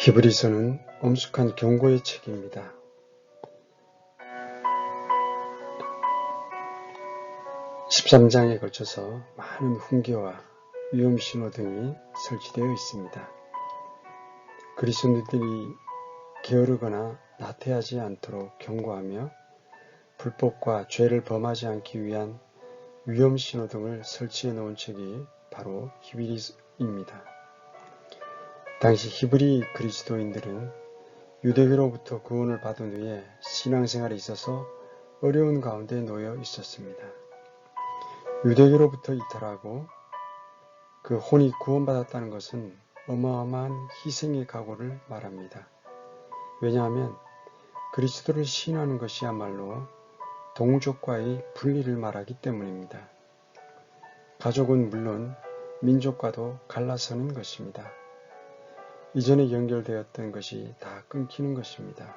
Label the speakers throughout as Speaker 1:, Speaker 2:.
Speaker 1: 히브리서는 엄숙한 경고의 책입니다. 13장에 걸쳐서 많은 훈계와 위험신호 등이 설치되어 있습니다. 그리스도인들이 게으르거나 나태하지 않도록 경고하며 불법과 죄를 범하지 않기 위한 위험신호 등을 설치해 놓은 책이 바로 히브리서입니다. 당시 히브리 그리스도인들은 유대교로부터 구원을 받은 후에 신앙생활에 있어서 어려운 가운데 놓여 있었습니다. 유대교로부터 이탈하고 그 혼이 구원받았다는 것은 어마어마한 희생의 각오를 말합니다. 왜냐하면 그리스도를 신하는 것이야말로 동족과의 분리를 말하기 때문입니다. 가족은 물론 민족과도 갈라서는 것입니다. 이전에 연결되었던 것이 다 끊기는 것입니다.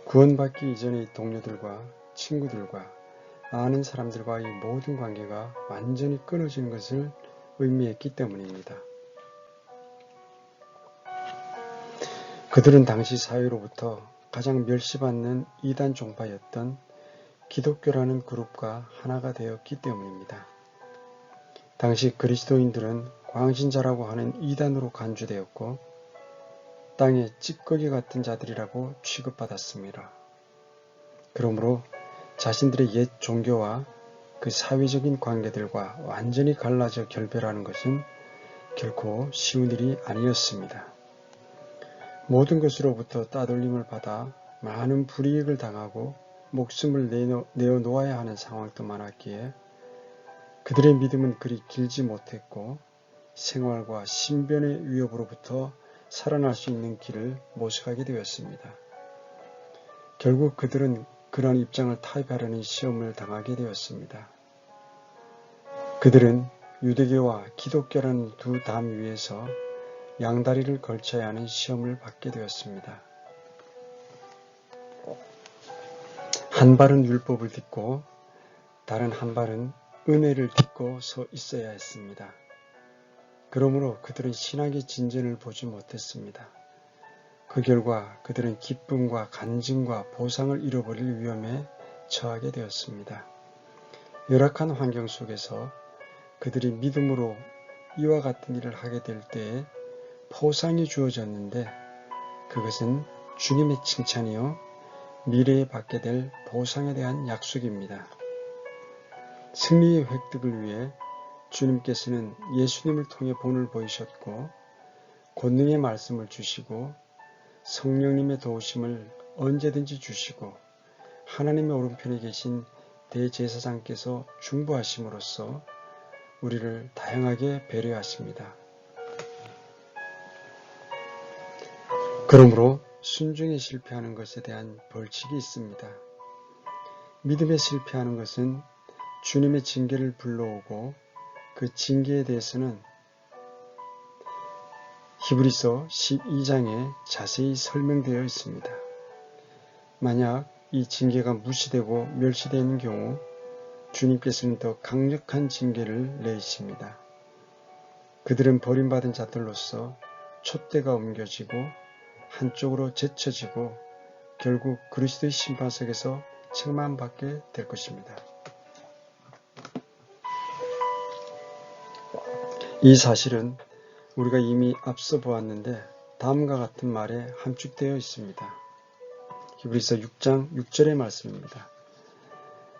Speaker 1: 구원받기 이전의 동료들과 친구들과 아는 사람들과의 모든 관계가 완전히 끊어지는 것을 의미했기 때문입니다. 그들은 당시 사회로부터 가장 멸시받는 이단 종파였던 기독교라는 그룹과 하나가 되었기 때문입니다. 당시 그리스도인들은 광신자라고 하는 이단으로 간주되었고 땅의 찌꺼기 같은 자들이라고 취급받았습니다. 그러므로 자신들의 옛 종교와 그 사회적인 관계들과 완전히 갈라져 결별하는 것은 결코 쉬운 일이 아니었습니다. 모든 것으로부터 따돌림을 받아 많은 불이익을 당하고 목숨을 내어놓아야 하는 상황도 많았기에 그들의 믿음은 그리 길지 못했고 생활과 신변의 위협으로부터 살아날 수 있는 길을 모색하게 되었습니다. 결국 그들은 그러한 입장을 타협하려는 시험을 당하게 되었습니다. 그들은 유대교와 기독교라는 두 담 위에서 양다리를 걸쳐야 하는 시험을 받게 되었습니다. 한 발은 율법을 딛고 다른 한 발은 은혜를 딛고 서 있어야 했습니다. 그러므로 그들은 신학의 진전을 보지 못했습니다. 그 결과 그들은 기쁨과 간증과 보상을 잃어버릴 위험에 처하게 되었습니다. 열악한 환경 속에서 그들이 믿음으로 이와 같은 일을 하게 될 때에 포상이 주어졌는데 그것은 주님의 칭찬이요 미래에 받게 될 보상에 대한 약속입니다. 승리의 획득을 위해 주님께서는 예수님을 통해 본을 보이셨고 권능의 말씀을 주시고 성령님의 도우심을 언제든지 주시고 하나님의 오른편에 계신 대제사장께서 중보하심으로써 우리를 다양하게 배려하십니다. 그러므로 순종에 실패하는 것에 대한 벌칙이 있습니다. 믿음에 실패하는 것은 주님의 징계를 불러오고 그 징계에 대해서는 히브리서 12장에 자세히 설명되어 있습니다. 만약 이 징계가 무시되고 멸시되는 경우 주님께서는 더 강력한 징계를 내리십니다. 그들은 버림받은 자들로서 촛대가 옮겨지고 한쪽으로 제쳐지고 결국 그리스도의 심판석에서 책망받게 될 것입니다. 이 사실은 우리가 이미 앞서 보았는데 다음과 같은 말에 함축되어 있습니다. 히브리서 6장 6절의 말씀입니다.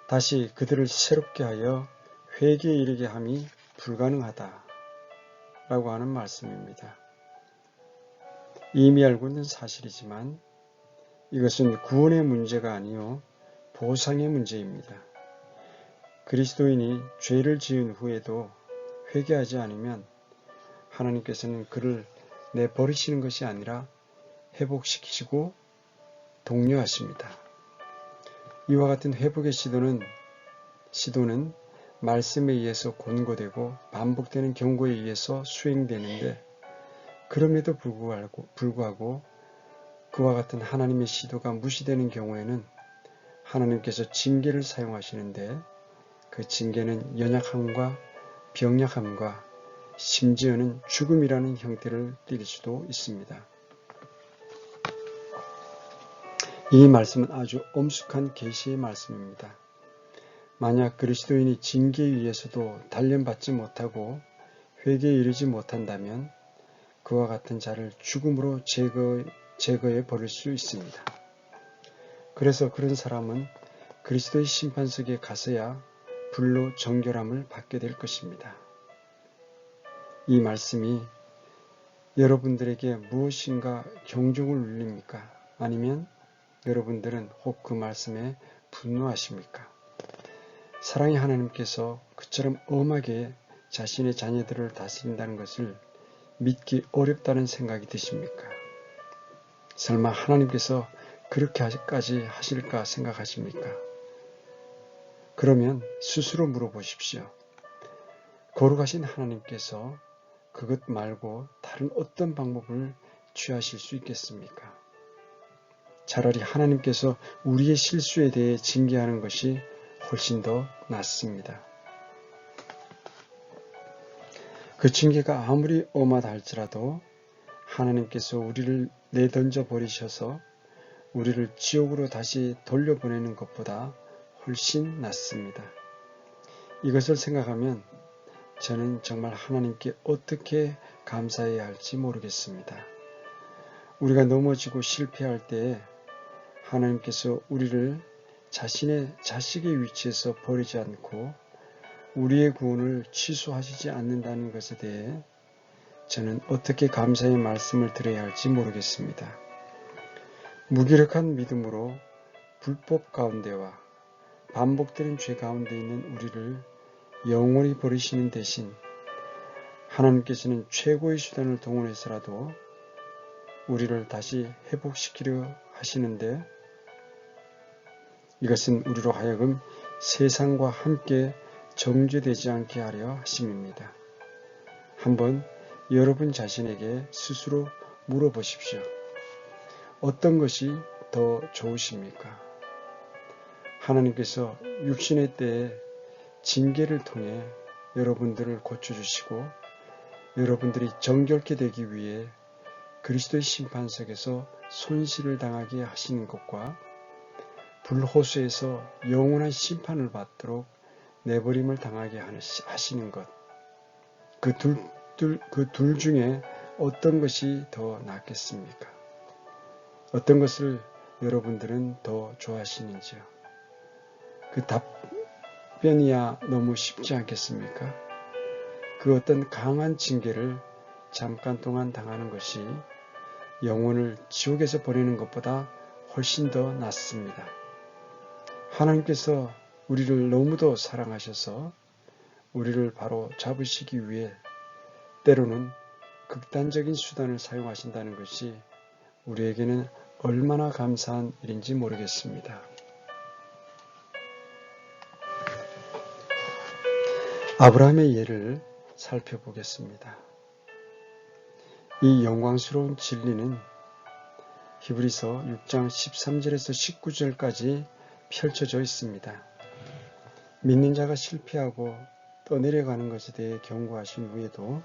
Speaker 1: 다시 그들을 새롭게 하여 회개에 이르게 함이 불가능하다 라고 하는 말씀입니다. 이미 알고 있는 사실이지만 이것은 구원의 문제가 아니요 보상의 문제입니다. 그리스도인이 죄를 지은 후에도 회개하지 않으면 하나님께서는 그를 내버리시는 것이 아니라 회복시키시고 독려하십니다. 이와 같은 회복의 시도는 말씀에 의해서 권고되고 반복되는 경고에 의해서 수행되는데 그럼에도 불구하고 그와 같은 하나님의 시도가 무시되는 경우에는 하나님께서 징계를 사용하시는데 그 징계는 연약함과 병약함과 심지어는 죽음이라는 형태를 띨 수도 있습니다. 이 말씀은 아주 엄숙한 계시의 말씀입니다. 만약 그리스도인이 징계 위에서도 단련받지 못하고 회개에 이르지 못한다면 그와 같은 자를 죽음으로 제거해 버릴 수 있습니다. 그래서 그런 사람은 그리스도의 심판석에 가서야 불로 정결함을 받게 될 것입니다. 이 말씀이 여러분들에게 무엇인가 경종을 울립니까? 아니면 여러분들은 혹 그 말씀에 분노하십니까? 사랑의 하나님께서 그처럼 엄하게 자신의 자녀들을 다스린다는 것을 믿기 어렵다는 생각이 드십니까? 설마 하나님께서 그렇게까지 하실까 생각하십니까? 그러면 스스로 물어보십시오. 거룩하신 하나님께서 그것 말고 다른 어떤 방법을 취하실 수 있겠습니까? 차라리 하나님께서 우리의 실수에 대해 징계하는 것이 훨씬 더 낫습니다. 그 징계가 아무리 엄하다 할지라도 하나님께서 우리를 내던져 버리셔서 우리를 지옥으로 다시 돌려보내는 것보다 훨씬 낫습니다. 이것을 생각하면 저는 정말 하나님께 어떻게 감사해야 할지 모르겠습니다. 우리가 넘어지고 실패할 때에 하나님께서 우리를 자신의 자식의 위치에서 버리지 않고 우리의 구원을 취소하시지 않는다는 것에 대해 저는 어떻게 감사의 말씀을 드려야 할지 모르겠습니다. 무기력한 믿음으로 불법 가운데와 반복되는 죄 가운데 있는 우리를 영원히 버리시는 대신 하나님께서는 최고의 수단을 동원해서라도 우리를 다시 회복시키려 하시는데 이것은 우리로 하여금 세상과 함께 정죄되지 않게 하려 하심입니다. 한번 여러분 자신에게 스스로 물어보십시오. 어떤 것이 더 좋으십니까? 하나님께서 육신의 때에 징계를 통해 여러분들을 고쳐주시고 여러분들이 정결케 되기 위해 그리스도의 심판석에서 손실을 당하게 하시는 것과 불호수에서 영원한 심판을 받도록 내버림을 당하게 하시는 것, 그 둘 중에 어떤 것이 더 낫겠습니까? 어떤 것을 여러분들은 더 좋아하시는지요? 그 답변이야 너무 쉽지 않겠습니까? 그 어떤 강한 징계를 잠깐 동안 당하는 것이 영혼을 지옥에서 보내는 것보다 훨씬 더 낫습니다. 하나님께서 우리를 너무도 사랑하셔서 우리를 바로 잡으시기 위해 때로는 극단적인 수단을 사용하신다는 것이 우리에게는 얼마나 감사한 일인지 모르겠습니다. 아브라함의 예를 살펴보겠습니다. 이 영광스러운 진리는 히브리서 6장 13절에서 19절까지 펼쳐져 있습니다. 믿는 자가 실패하고 떠내려가는 것에 대해 경고하신 후에도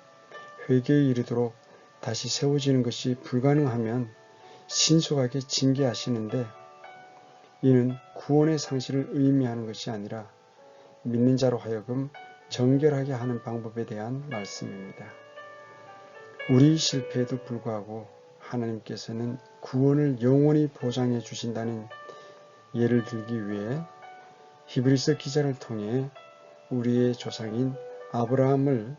Speaker 1: 회개에 이르도록 다시 세워지는 것이 불가능하면 신속하게 징계하시는데 이는 구원의 상실을 의미하는 것이 아니라 믿는 자로 하여금 정결하게 하는 방법에 대한 말씀입니다. 우리 실패에도 불구하고 하나님께서는 구원을 영원히 보장해 주신다는 예를 들기 위해 히브리서 기자를 통해 우리의 조상인 아브라함을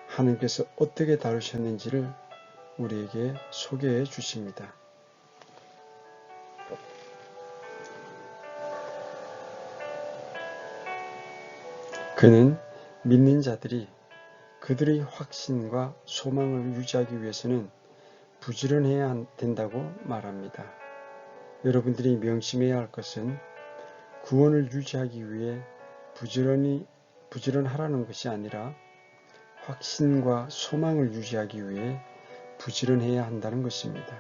Speaker 1: 하나님께서 어떻게 다루셨는지를 우리에게 소개해 주십니다. 그는 믿는 자들이 그들의 확신과 소망을 유지하기 위해서는 부지런해야 된다고 말합니다. 여러분들이 명심해야 할 것은 구원을 유지하기 위해 부지런하라는 것이 아니라 확신과 소망을 유지하기 위해 부지런해야 한다는 것입니다.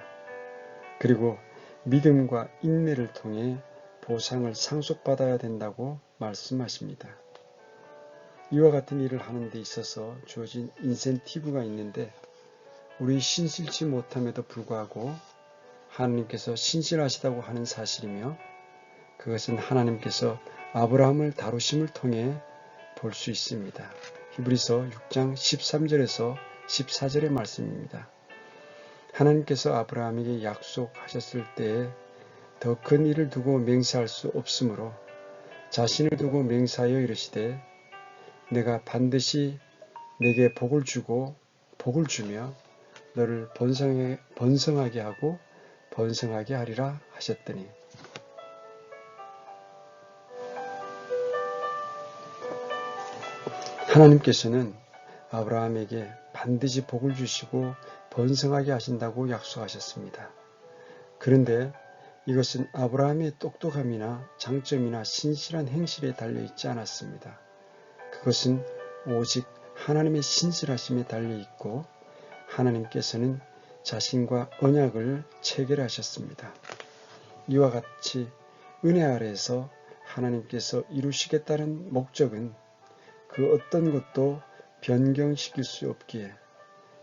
Speaker 1: 그리고 믿음과 인내를 통해 보상을 상속받아야 된다고 말씀하십니다. 이와 같은 일을 하는 데 있어서 주어진 인센티브가 있는데 우리 신실치 못함에도 불구하고 하나님께서 신실하시다고 하는 사실이며 그것은 하나님께서 아브라함을 다루심을 통해 볼 수 있습니다. 히브리서 6장 13절에서 14절의 말씀입니다. 하나님께서 아브라함에게 약속하셨을 때에 더 큰 일을 두고 맹세할 수 없으므로 자신을 두고 맹세하여 이르시되 내가 반드시 내게 복을 주며 너를 번성하게 하고 번성하게 하리라 하셨더니 하나님께서는 아브라함에게 반드시 복을 주시고 번성하게 하신다고 약속하셨습니다. 그런데 이것은 아브라함의 똑똑함이나 장점이나 신실한 행실에 달려있지 않았습니다. 그것은 오직 하나님의 신실하심에 달려있고 하나님께서는 자신과 언약을 체결하셨습니다. 이와 같이 은혜 아래에서 하나님께서 이루시겠다는 목적은 그 어떤 것도 변경시킬 수 없기에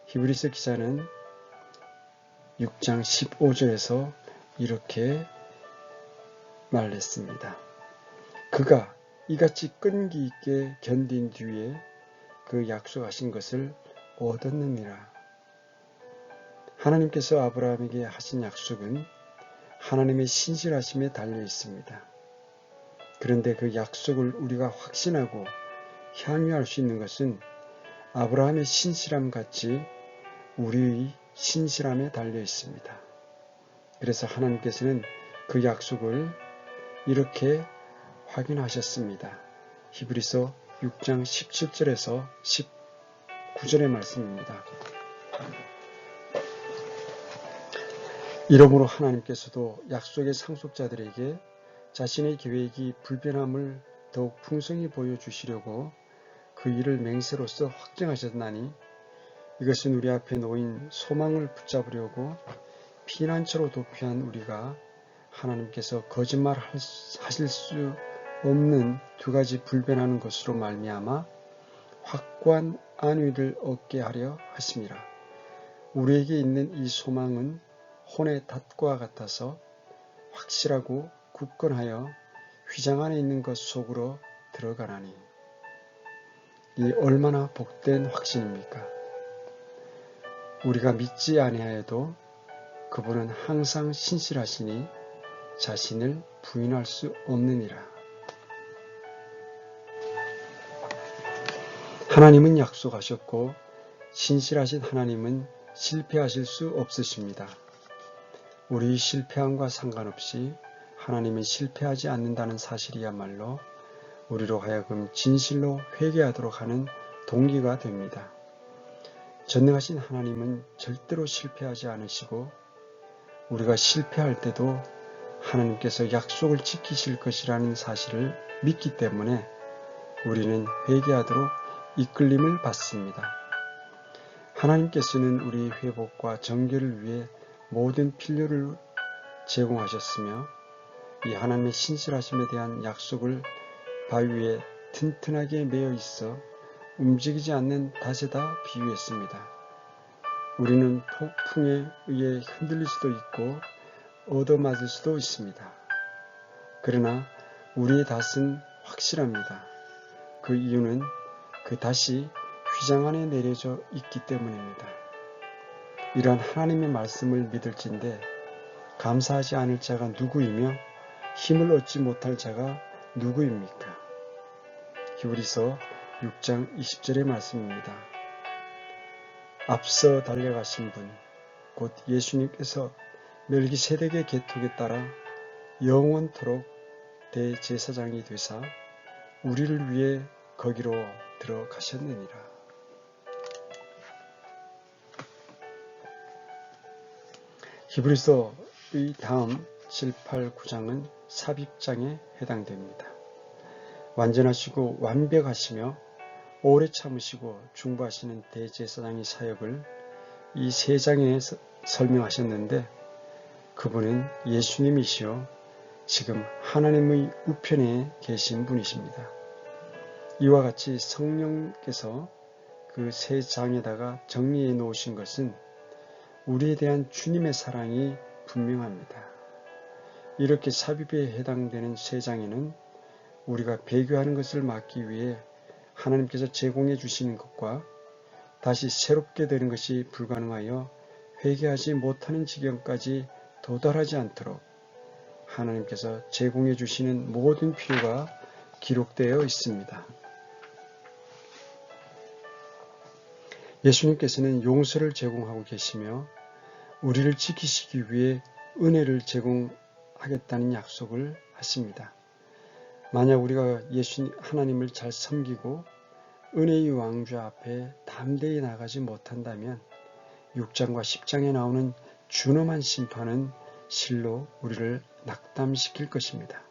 Speaker 1: 히브리서 기자는 6장 15절에서 이렇게 말했습니다. 그가 이같이 끈기 있게 견딘 뒤에 그 약속하신 것을 얻었느니라. 하나님께서 아브라함에게 하신 약속은 하나님의 신실하심에 달려 있습니다. 그런데 그 약속을 우리가 확신하고 향유할 수 있는 것은 아브라함의 신실함 같이 우리의 신실함에 달려 있습니다. 그래서 하나님께서는 그 약속을 이렇게 확인하셨습니다. 히브리서 6장 17절에서 19절의 말씀입니다. 이러므로 하나님께서도 약속의 상속자들에게 자신의 계획이 불변함을 더욱 풍성히 보여주시려고 그 일을 맹세로서 확정하셨나니 이것은 우리 앞에 놓인 소망을 붙잡으려고 피난처로 도피한 우리가 하나님께서 거짓말 하실 수 없는 두 가지 불변하는 것으로 말미암아 확고한 안위를 얻게 하려 하심이라. 우리에게 있는 이 소망은 혼의 닷과 같아서 확실하고 굳건하여 휘장 안에 있는 것 속으로 들어가나니 이 얼마나 복된 확신입니까? 우리가 믿지 아니하여도 그분은 항상 신실하시니 자신을 부인할 수 없느니라. 하나님은 약속하셨고 신실하신 하나님은 실패하실 수 없으십니다. 우리 실패함과 상관없이 하나님은 실패하지 않는다는 사실이야말로 우리로 하여금 진실로 회개하도록 하는 동기가 됩니다. 전능하신 하나님은 절대로 실패하지 않으시고 우리가 실패할 때도 하나님께서 약속을 지키실 것이라는 사실을 믿기 때문에 우리는 회개하도록 이끌림을 받습니다. 하나님께서는 우리 회복과 정결을 위해 모든 필요를 제공하셨으며 이 하나님의 신실하심에 대한 약속을 바위 위에 튼튼하게 매여 있어 움직이지 않는 닷에다 비유했습니다. 우리는 폭풍에 의해 흔들릴 수도 있고 얻어맞을 수도 있습니다. 그러나 우리의 닷은 확실합니다. 그 이유는 그 닷이 휘장 안에 내려져 있기 때문입니다. 이러한 하나님의 말씀을 믿을진데 감사하지 않을 자가 누구이며 힘을 얻지 못할 자가 누구입니까? 히브리서 6장 20절의 말씀입니다. 앞서 달려가신 분, 곧 예수님께서 멜기세덱의 계통에 따라 영원토록 대제사장이 되사 우리를 위해 거기로 들어가셨느니라. 히브리서의 다음 7, 8, 9장은 삽입장에 해당됩니다. 완전하시고 완벽하시며 오래 참으시고 중보하시는 대제사장의 사역을 이 세 장에 설명하셨는데 그분은 예수님이시요 지금 하나님의 우편에 계신 분이십니다. 이와 같이 성령께서 그 세 장에다가 정리해 놓으신 것은 우리에 대한 주님의 사랑이 분명합니다. 이렇게 삽입에 해당되는 3장에는 우리가 배교하는 것을 막기 위해 하나님께서 제공해 주시는 것과 다시 새롭게 되는 것이 불가능하여 회개하지 못하는 지경까지 도달하지 않도록 하나님께서 제공해 주시는 모든 필요가 기록되어 있습니다. 예수님께서는 용서를 제공하고 계시며 우리를 지키시기 위해 은혜를 제공하겠다는 약속을 하십니다. 만약 우리가 하나님을 잘 섬기고 은혜의 왕좌 앞에 담대히 나가지 못한다면 6장과 10장에 나오는 준엄한 심판은 실로 우리를 낙담시킬 것입니다.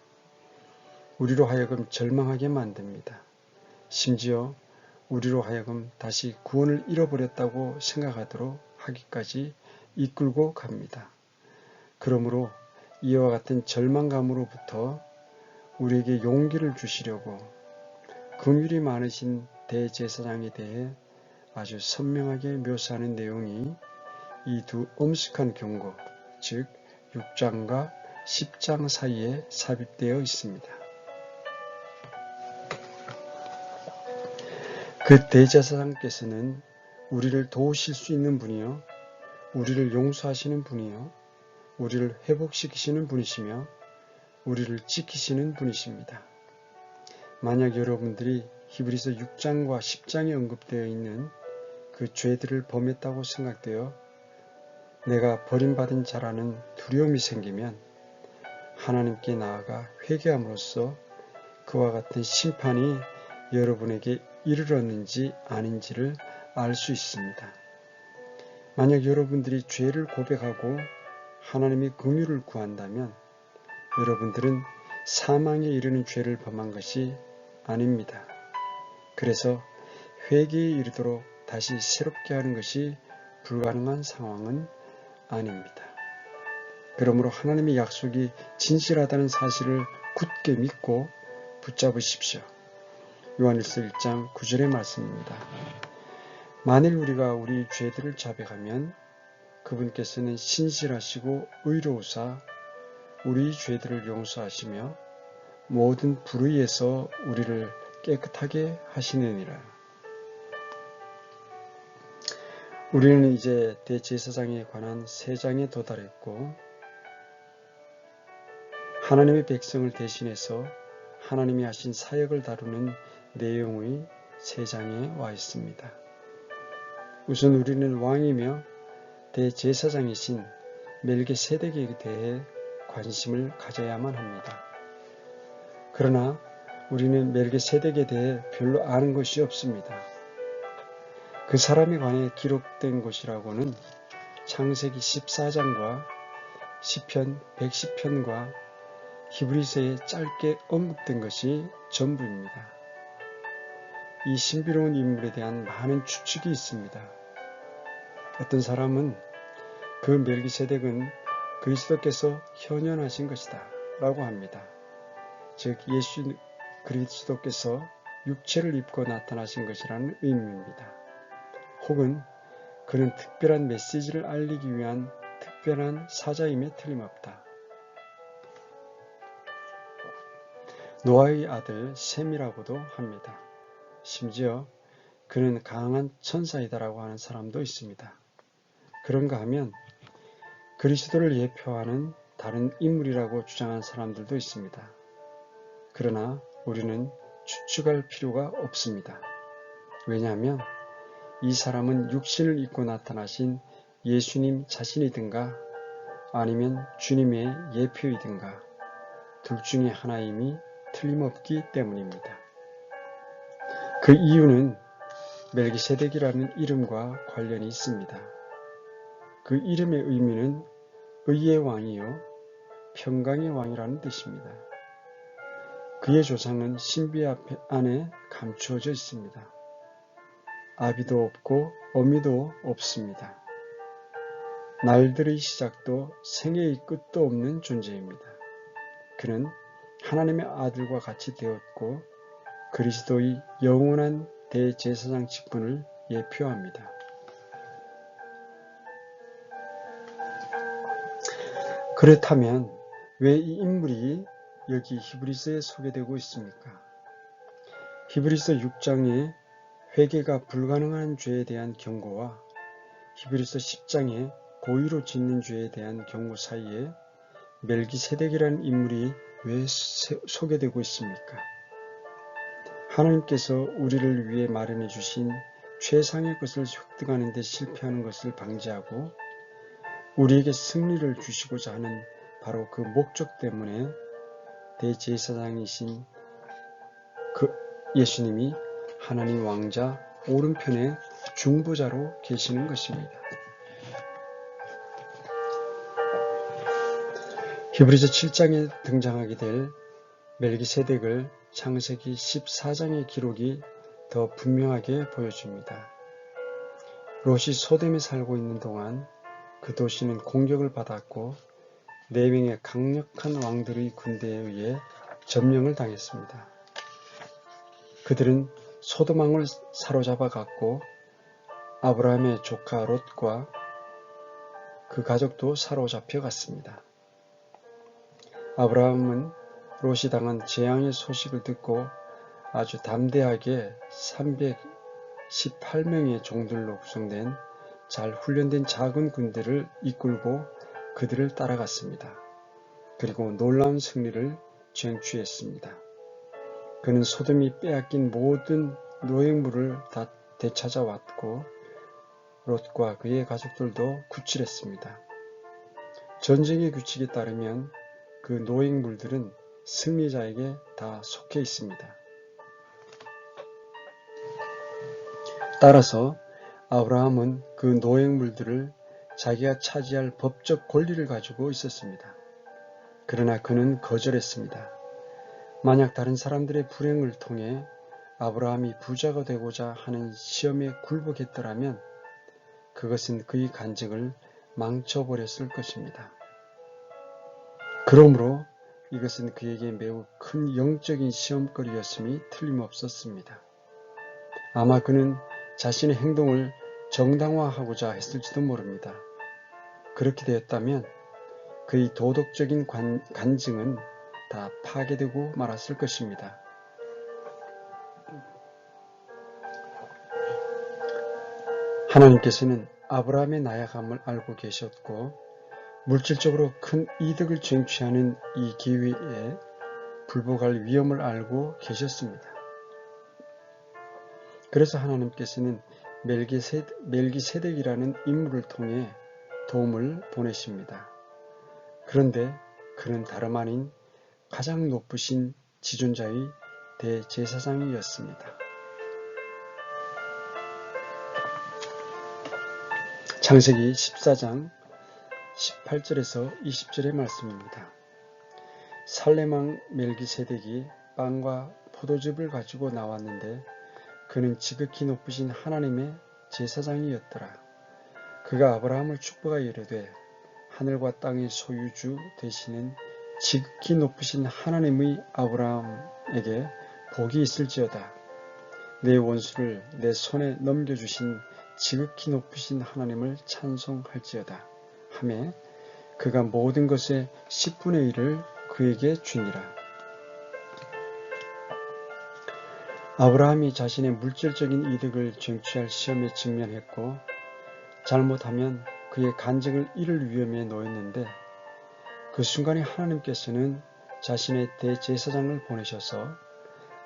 Speaker 1: 우리로 하여금 절망하게 만듭니다. 심지어 우리로 하여금 다시 구원을 잃어버렸다고 생각하도록 하기까지 이끌고 갑니다. 그러므로 이와 같은 절망감으로부터 우리에게 용기를 주시려고 긍휼이 많으신 대제사장에 대해 아주 선명하게 묘사하는 내용이 이 두 엄숙한 경고, 즉 6장과 10장 사이에 삽입되어 있습니다. 그 대제사장께서는 우리를 도우실 수 있는 분이요, 우리를 용서하시는 분이요, 우리를 회복시키시는 분이시며 우리를 지키시는 분이십니다. 만약 여러분들이 히브리서 6장과 10장에 언급되어 있는 그 죄들을 범했다고 생각되어 내가 버림받은 자라는 두려움이 생기면 하나님께 나아가 회개함으로써 그와 같은 심판이 여러분에게 이르렀는지 아닌지를 알 수 있습니다. 만약 여러분들이 죄를 고백하고 하나님의 긍휼을 구한다면 여러분들은 사망에 이르는 죄를 범한 것이 아닙니다. 그래서 회개에 이르도록 다시 새롭게 하는 것이 불가능한 상황은 아닙니다. 그러므로 하나님의 약속이 진실하다는 사실을 굳게 믿고 붙잡으십시오. 요한일서 1장 9절의 말씀입니다. 만일 우리가 우리 죄들을 자백하면 그분께서는 신실하시고 의로우사 우리 죄들을 용서하시며 모든 불의에서 우리를 깨끗하게 하시느니라. 우리는 이제 대제사장에 관한 3장에 도달했고 하나님의 백성을 대신해서 하나님이 하신 사역을 다루는 내용의 3장에 와 있습니다. 우선 우리는 왕이며 대제사장이신 멜기세덱에 대해 관심을 가져야만 합니다. 그러나 우리는 멜기세덱에 대해 별로 아는 것이 없습니다. 그 사람에 관해 기록된 것이라고는 창세기 14장과 시편 110편과 히브리서에 짧게 언급된 것이 전부입니다. 이 신비로운 인물에 대한 많은 추측이 있습니다. 어떤 사람은 그 멜기세덱은 그리스도께서 현현하신 것이다 라고 합니다. 즉 예수 그리스도께서 육체를 입고 나타나신 것이라는 의미입니다. 혹은 그는 특별한 메시지를 알리기 위한 특별한 사자임에 틀림없다. 노아의 아들 셈이라고도 합니다. 심지어 그는 강한 천사이다라고 하는 사람도 있습니다. 그런가 하면 그리스도를 예표하는 다른 인물이라고 주장하는 사람들도 있습니다. 그러나 우리는 추측할 필요가 없습니다. 왜냐하면 이 사람은 육신을 입고 나타나신 예수님 자신이든가 아니면 주님의 예표이든가 둘 중에 하나임이 틀림없기 때문입니다. 그 이유는 멜기세덱이라는 이름과 관련이 있습니다. 그 이름의 의미는 의의 왕이요 평강의 왕이라는 뜻입니다. 그의 조상은 신비 안에 감추어져 있습니다. 아비도 없고 어미도 없습니다. 날들의 시작도 생애의 끝도 없는 존재입니다. 그는 하나님의 아들과 같이 되었고 그리스도의 영원한 대제사장 직분을 예표합니다. 그렇다면 왜 이 인물이 여기 히브리서에 소개되고 있습니까? 히브리서 6장에 회개가 불가능한 죄에 대한 경고와 히브리서 10장에 고의로 짓는 죄에 대한 경고 사이에 멜기세덱이라는 인물이 왜 소개되고 있습니까? 하나님께서 우리를 위해 마련해 주신 최상의 것을 획득하는 데 실패하는 것을 방지하고 우리에게 승리를 주시고자 하는 바로 그 목적 때문에 대제사장이신 그 예수님이 하나님 왕자 오른편에 중보자로 계시는 것입니다. 히브리서 7장에 등장하게 될 멜기세덱을 창세기 14장의 기록이 더 분명하게 보여줍니다. 롯이 소돔에 살고 있는 동안 그 도시는 공격을 받았고 4명의 강력한 왕들의 군대에 의해 점령을 당했습니다. 그들은 소돔왕을 사로잡아 갔고 아브라함의 조카 롯과 그 가족도 사로잡혀 갔습니다. 아브라함은 롯이 당한 재앙의 소식을 듣고 아주 담대하게 318명의 종들로 구성된 잘 훈련된 작은 군대를 이끌고 그들을 따라갔습니다. 그리고 놀라운 승리를 쟁취했습니다. 그는 소돔이 빼앗긴 모든 노획물을 다 되찾아왔고 롯과 그의 가족들도 구출했습니다. 전쟁의 규칙에 따르면 그 노획물들은 승리자에게 다 속해 있습니다. 따라서 아브라함은 그 노획물들을 자기가 차지할 법적 권리를 가지고 있었습니다. 그러나 그는 거절했습니다. 만약 다른 사람들의 불행을 통해 아브라함이 부자가 되고자 하는 시험에 굴복했더라면 그것은 그의 간증을 망쳐버렸을 것입니다. 그러므로 이것은 그에게 매우 큰 영적인 시험거리였음이 틀림없었습니다. 아마 그는 자신의 행동을 정당화하고자 했을지도 모릅니다. 그렇게 되었다면 그의 도덕적인 간증은 다 파괴되고 말았을 것입니다. 하나님께서는 아브라함의 나약함을 알고 계셨고 물질적으로 큰 이득을 쟁취하는 이 기회에 굴복할 위험을 알고 계셨습니다. 그래서 하나님께서는 멜기세덱이라는 인물을 통해 도움을 보내십니다. 그런데 그는 다름 아닌 가장 높으신 지존자의 대제사장이었습니다. 창세기 14장 18절에서 20절의 말씀입니다. 살렘왕 멜기세덱이 빵과 포도즙을 가지고 나왔는데 그는 지극히 높으신 하나님의 제사장이었더라. 그가 아브라함을 축복하여 이르되 하늘과 땅의 소유주 되시는 지극히 높으신 하나님의 아브라함에게 복이 있을지어다. 내 원수를 내 손에 넘겨주신 지극히 높으신 하나님을 찬송할지어다 하매 그가 모든 것의 10분의 1을 그에게 주니라. 아브라함이 자신의 물질적인 이득을 쟁취할 시험에 직면했고 잘못하면 그의 간증을 잃을 위험에 놓였는데 그 순간에 하나님께서는 자신의 대제사장을 보내셔서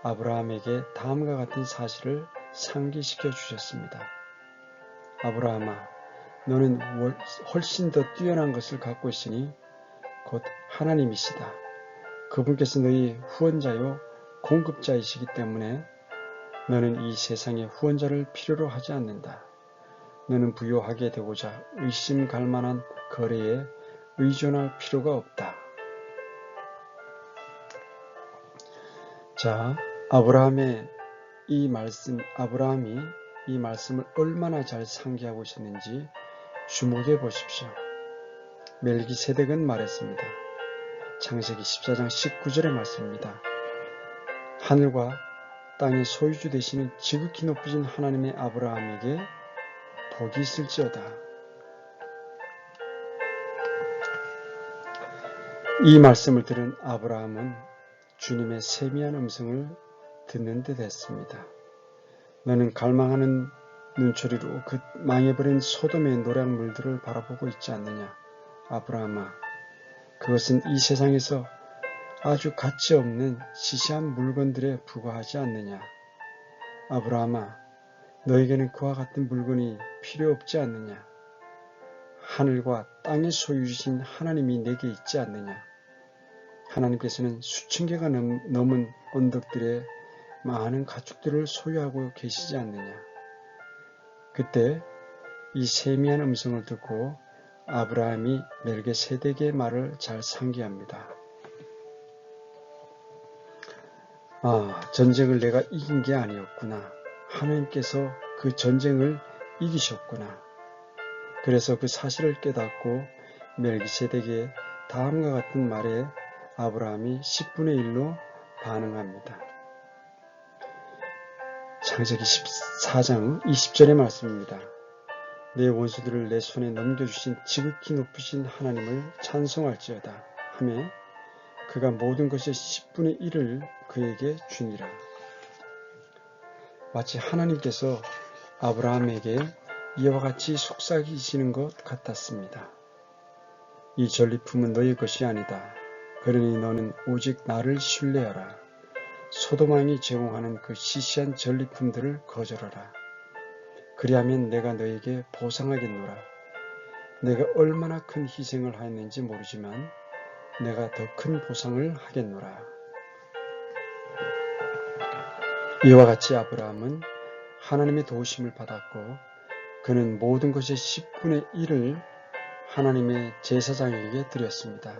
Speaker 1: 아브라함에게 다음과 같은 사실을 상기시켜 주셨습니다. 아브라함아, 너는 훨씬 더 뛰어난 것을 갖고 있으니 곧 하나님이시다. 그분께서 너희 후원자요 공급자이시기 때문에 너는 이 세상의 후원자를 필요로 하지 않는다. 너는 부유하게 되고자 의심 갈 만한 거래에 의존할 필요가 없다. 자, 아브라함이 이 말씀을 얼마나 잘 상기하고 있었는지 주목해 보십시오. 멜기세덱은 말했습니다. 창세기 14장 19절의 말씀입니다. 하늘과 땅의 소유주 되시는 지극히 높으신 하나님의 아브라함에게 복이 있을지어다. 이 말씀을 들은 아브라함은 주님의 세미한 음성을 듣는 듯 했습니다. 너는 갈망하는 눈초리로 그 망해버린 소돔의 노략물들을 바라보고 있지 않느냐? 아브라함아, 그것은 이 세상에서 아주 가치 없는 시시한 물건들에 불과하지 않느냐? 아브라함아, 너에게는 그와 같은 물건이 필요 없지 않느냐? 하늘과 땅의 소유주신 하나님이 내게 있지 않느냐? 하나님께서는 수천 개가 넘은 언덕들에 많은 가축들을 소유하고 계시지 않느냐? 그때 이 세미한 음성을 듣고 아브라함이 멜기세덱의 말을 잘 상기합니다. 전쟁을 내가 이긴 게 아니었구나. 하나님께서 그 전쟁을 이기셨구나. 그래서 그 사실을 깨닫고 멜기세덱의 다음과 같은 말에 아브라함이 10분의 1로 반응합니다. 창세기 14장 20절의 말씀입니다. 내 원수들을 내 손에 넘겨주신 지극히 높으신 하나님을 찬송할지어다 하며 그가 모든 것의 10분의 1을 그에게 주니라. 마치 하나님께서 아브라함에게 이와 같이 속삭이시는 것 같았습니다. 이 전리품은 너의 것이 아니다. 그러니 너는 오직 나를 신뢰하라. 소돔 왕이 제공하는 그 시시한 전리품들을 거절하라. 그리하면 내가 너에게 보상하겠노라. 내가 얼마나 큰 희생을 하였는지 모르지만 내가 더 큰 보상을 하겠노라. 이와 같이 아브라함은 하나님의 도우심을 받았고 그는 모든 것의 10분의 1을 하나님의 제사장에게 드렸습니다.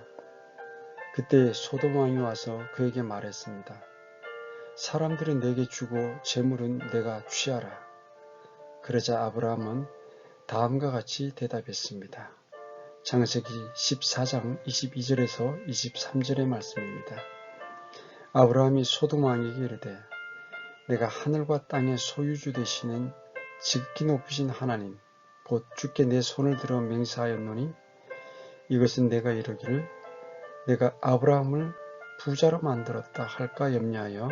Speaker 1: 그때 소돔 왕이 와서 그에게 말했습니다. 사람들은 내게 주고 재물은 내가 취하라. 그러자 아브라함은 다음과 같이 대답했습니다. 창세기 14장 22절에서 23절의 말씀입니다. 아브라함이 소돔 왕에게 이르되 내가 하늘과 땅의 소유주 되시는 지극히 높으신 하나님 곧 주께 내 손을 들어 맹세하였노니 이것은 내가 이르기를 내가 아브라함을 부자로 만들었다 할까 염려하여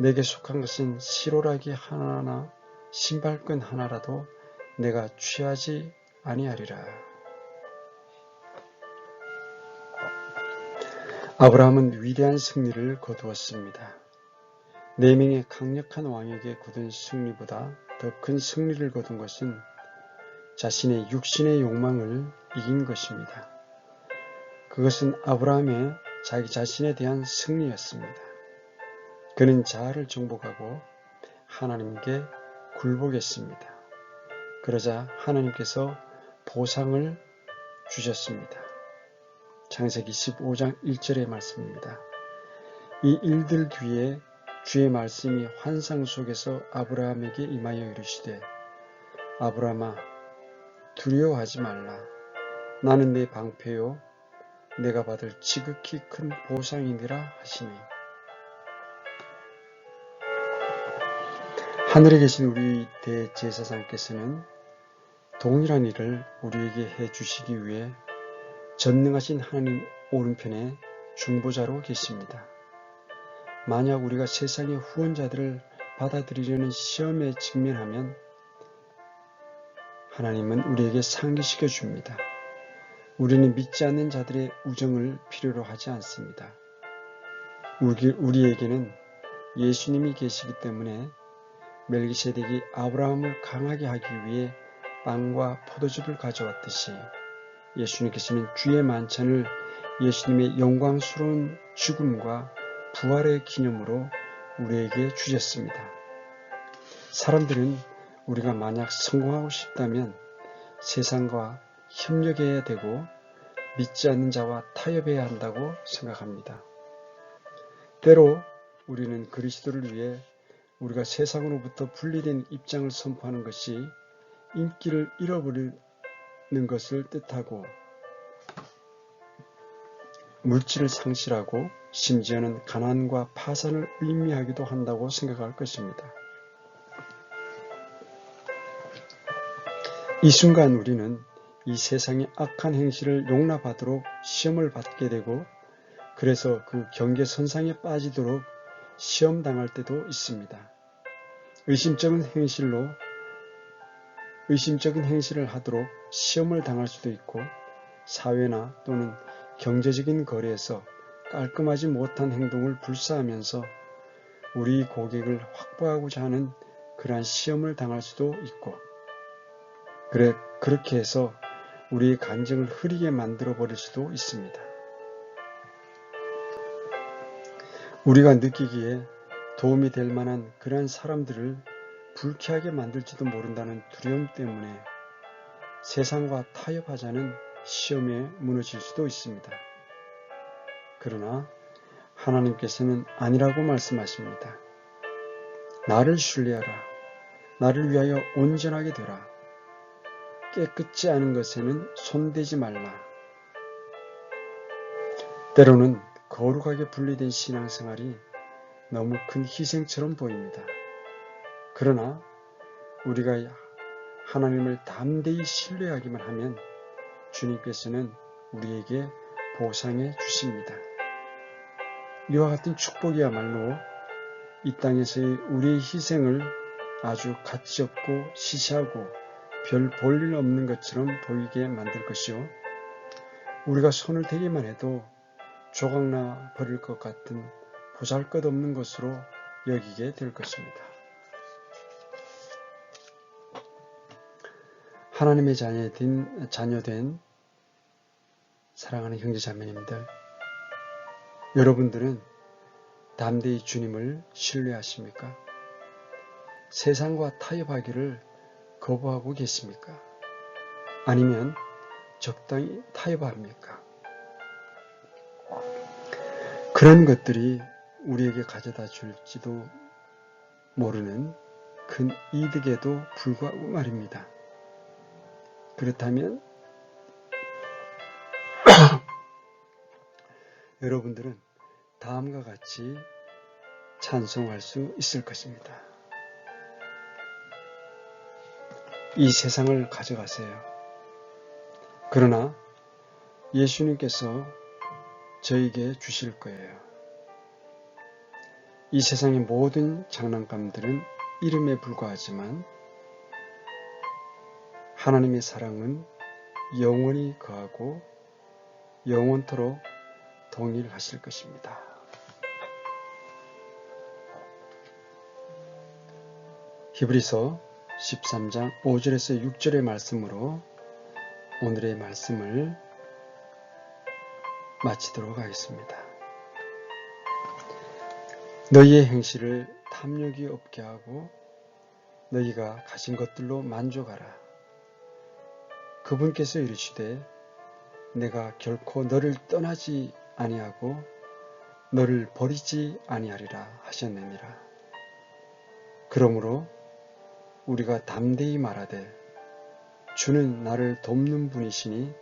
Speaker 1: 내게 속한 것은 시로라기 하나나 신발끈 하나라도 내가 취하지 아니하리라. 아브라함은 위대한 승리를 거두었습니다. 4명의 강력한 왕에게 거둔 승리보다 더 큰 승리를 거둔 것은 자신의 육신의 욕망을 이긴 것입니다. 그것은 아브라함의 자기 자신에 대한 승리였습니다. 그는 자아를 정복하고 하나님께 굴복했습니다. 그러자 하나님께서 보상을 주셨습니다. 창세기 15장 1절의 말씀입니다. 이 일들 뒤에 주의 말씀이 환상 속에서 아브라함에게 임하여 이르시되 아브라함아 두려워하지 말라. 나는 내 방패요 내가 받을 지극히 큰 보상이니라 하시니 하늘에 계신 우리 대제사장께서는 동일한 일을 우리에게 해주시기 위해 전능하신 하나님 오른편에 중보자로 계십니다. 만약 우리가 세상의 후원자들을 받아들이려는 시험에 직면하면 하나님은 우리에게 상기시켜 줍니다. 우리는 믿지 않는 자들의 우정을 필요로 하지 않습니다. 우리에게는 예수님이 계시기 때문에 멜기세덱이 아브라함을 강하게 하기 위해 빵과 포도주를 가져왔듯이 예수님께서는 주의 만찬을 예수님의 영광스러운 죽음과 부활의 기념으로 우리에게 주셨습니다. 사람들은 우리가 만약 성공하고 싶다면 세상과 협력해야 되고 믿지 않는 자와 타협해야 한다고 생각합니다. 때로 우리는 그리스도를 위해 우리가 세상으로부터 분리된 입장을 선포하는 것이 인기를 잃어버리는 것을 뜻하고 물질을 상실하고 심지어는 가난과 파산을 의미하기도 한다고 생각할 것입니다. 이 순간 우리는 이 세상의 악한 행실을 용납하도록 시험을 받게 되고 그래서 그 경계선상에 빠지도록 시험당할 때도 있습니다. 의심적인 행실을 하도록 시험을 당할 수도 있고 사회나 또는 경제적인 거래에서 깔끔하지 못한 행동을 불사하면서 우리 고객을 확보하고자 하는 그러한 시험을 당할 수도 있고 그렇게 해서 우리의 간증을 흐리게 만들어 버릴 수도 있습니다. 우리가 느끼기에 도움이 될 만한 그러한 사람들을 불쾌하게 만들지도 모른다는 두려움 때문에 세상과 타협하자는 시험에 무너질 수도 있습니다. 그러나 하나님께서는 아니라고 말씀하십니다. 나를 신뢰하라. 나를 위하여 온전하게 되라. 깨끗지 않은 것에는 손대지 말라. 때로는 거룩하게 분리된 신앙생활이 너무 큰 희생처럼 보입니다. 그러나 우리가 하나님을 담대히 신뢰하기만 하면 주님께서는 우리에게 보상해 주십니다. 이와 같은 축복이야말로 이 땅에서의 우리의 희생을 아주 가치없고 시시하고 별 볼일 없는 것처럼 보이게 만들 것이요. 우리가 손을 대기만 해도 조각나 버릴 것 같은 보잘것없는 것으로 여기게 될 것입니다. 하나님의 자녀된 사랑하는 형제자매님들, 여러분들은 담대히 주님을 신뢰하십니까? 세상과 타협하기를 거부하고 계십니까? 아니면 적당히 타협합니까? 그런 것들이 우리에게 가져다 줄지도 모르는 큰 이득에도 불구하고 말입니다. 그렇다면 여러분들은 다음과 같이 찬송할 수 있을 것입니다. 이 세상을 가져가세요. 그러나 예수님께서 저에게 주실 거예요. 이 세상의 모든 장난감들은 이름에 불과하지만 하나님의 사랑은 영원히 거하고 영원토록 동일하실 것입니다. 히브리서 13장 5절에서 6절의 말씀으로 오늘의 말씀을 마치도록 하겠습니다. 너희의 행실을 탐욕이 없게 하고 너희가 가진 것들로 만족하라. 그분께서 이르시되 내가 결코 너를 떠나지 아니하고 너를 버리지 아니하리라 하셨느니라. 그러므로 우리가 담대히 말하되 주는 나를 돕는 분이시니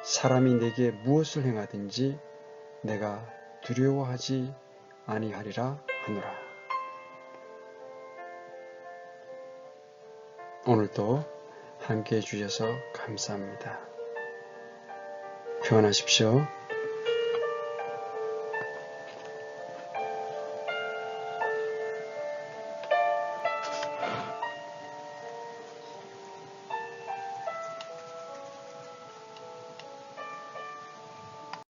Speaker 1: 사람이 내게 무엇을 행하든지 내가 두려워하지 아니하리라 하노라. 오늘도 함께해 주셔서 감사합니다. 평안하십시오.